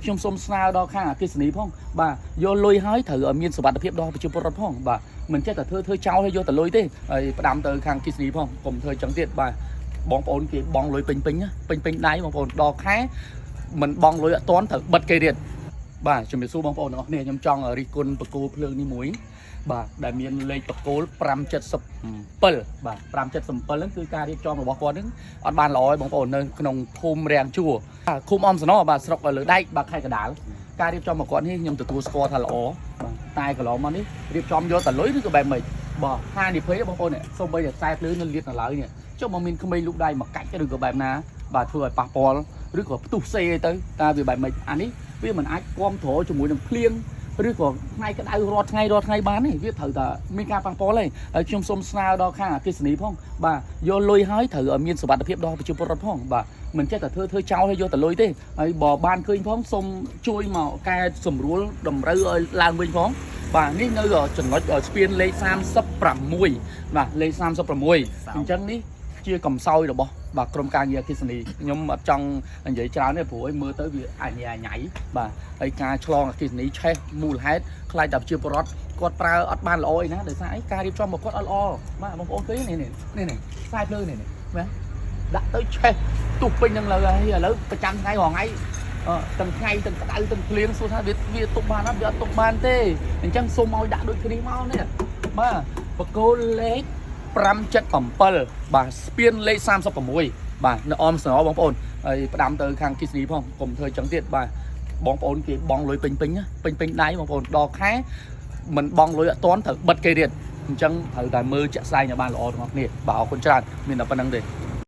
ខ្ញុំសូមស្នើដល់ខាងអគ្គិសនីផងបាទយកលុយហើយត្រូវមានសុវត្ថិភាពដល់ប្រជាពលរដ្ឋផងបាទមិនចេះតែធ្វើចោលហើយយកតែលុយទេហើយផ្ដាំទៅខាងអគ្គិសនីផងកុំធ្វើចឹងទៀតបាទបងប្អូនគេបងលុយពេញដៃបងប្អូនដល់ខែមិនបងលុយអត់ទាន់ត្រូវបិទគេទៀតបាទជំរាបសួរបងប្អូនទាំងអស់គ្នាខ្ញុំចង់រិះគន់បកគោភ្លើងនេះមួយបាទដែលមានលេខបកគោល577បាទ577ហ្នឹងគឺការរៀបចំរបស់គាត់ហ្នឹងអត់បានល្អទេបងប្អូននៅក្នុងភូមិរាំងជួរឃុំអំសណបាទស្រុកលើដែកបាទខេត្តកណ្ដាលការរៀបចំរបស់គាត់នេះខ្ញុំទទួលស្គាល់ថាល្អបាទតែកន្លងមកនេះរៀបចំយកតែលុយឬក៏បែបម៉េចបាទហានិភ័យបងប្អូនសូម្បីតែខ្សែភ្លើងនៅលាតនៅឡើយនេះចុះមកមានក្មេងលូកដៃមកកាច់ឬក៏បែបណាបាទធ្វើឲ្យប៉ះពាល់ឬក៏ផ្ទុះផ្សេទៅតើវាបែបម៉េចអានេះវាមិនអាចគ្រប់គ្រងជាមួយនឹងភ្លៀងឬក៏ថ្ងៃក្តៅរាល់ថ្ងៃបានទេវាត្រូវតែមានការប៉ះពាល់ទេហើយខ្ញុំសូមស្នើដល់ខាងអគ្គិសនីផងបាទយកលុយហើយត្រូវមានសុវត្ថិភាពដល់ប្រជាពលរដ្ឋផងបាទមិនចេះតែធ្វើចោលហើយយកតែលុយទេហើយបើបានឃើញផងសូមជួយមកកែសម្រួលតម្រូវឲ្យឡើងវិញផងបាទនេះនៅចំណុចស្ពានលេខ36បាទលេខ36អញ្ចឹងនេះជាកំសោយរបស់បាទក្រុមការងារអគ្គិសនីខ្ញុំអត់ចង់និយាយច្រើនទេព្រោះឲ្យមើលទៅវាអាញ៉ៃបាទហើយការឆ្លងអគ្គិសនីឆេះមូលហេតុខ្លាចតែប្រជាពលរដ្ឋគាត់ប្រើអត់បានល្អអីណាដោយសារអីការរៀបចំរបស់គាត់អត់ល្អបាទបងប្អូនឃើញនេះខ្សែភ្លើងនេះបាទដាក់ទៅឆេះទុះពេញនឹងលើហើយឥឡូវប្រចាំថ្ងៃរងថ្ងៃទាំងថ្ងៃទាំងក្តៅទាំងភ្លៀងសួរថាវាទុកបានអត់វាអត់ទុកបានទេអញ្ចឹងសូមឲ្យដាក់ដូចគ្នាមកនេះបាទបកគោលេខ577បាទស្ពានលេខ36បាទនៅអមសណបងប្អូនហើយផ្ដាំទៅខាងគិសនីផងកុំធ្វើចឹងទៀតបាទបងប្អូនគេបងលុយពេញដៃបងប្អូនដល់ខែមិនបងលុយអត់ទាន់ត្រូវបិទគេទៀតអញ្ចឹងត្រូវតែមើលជាក់ស្ដែងឲ្យបានល្អទាំងអស់គ្នាបាទអរគុណច្រើនមានតែប៉ុណ្្នឹងទេ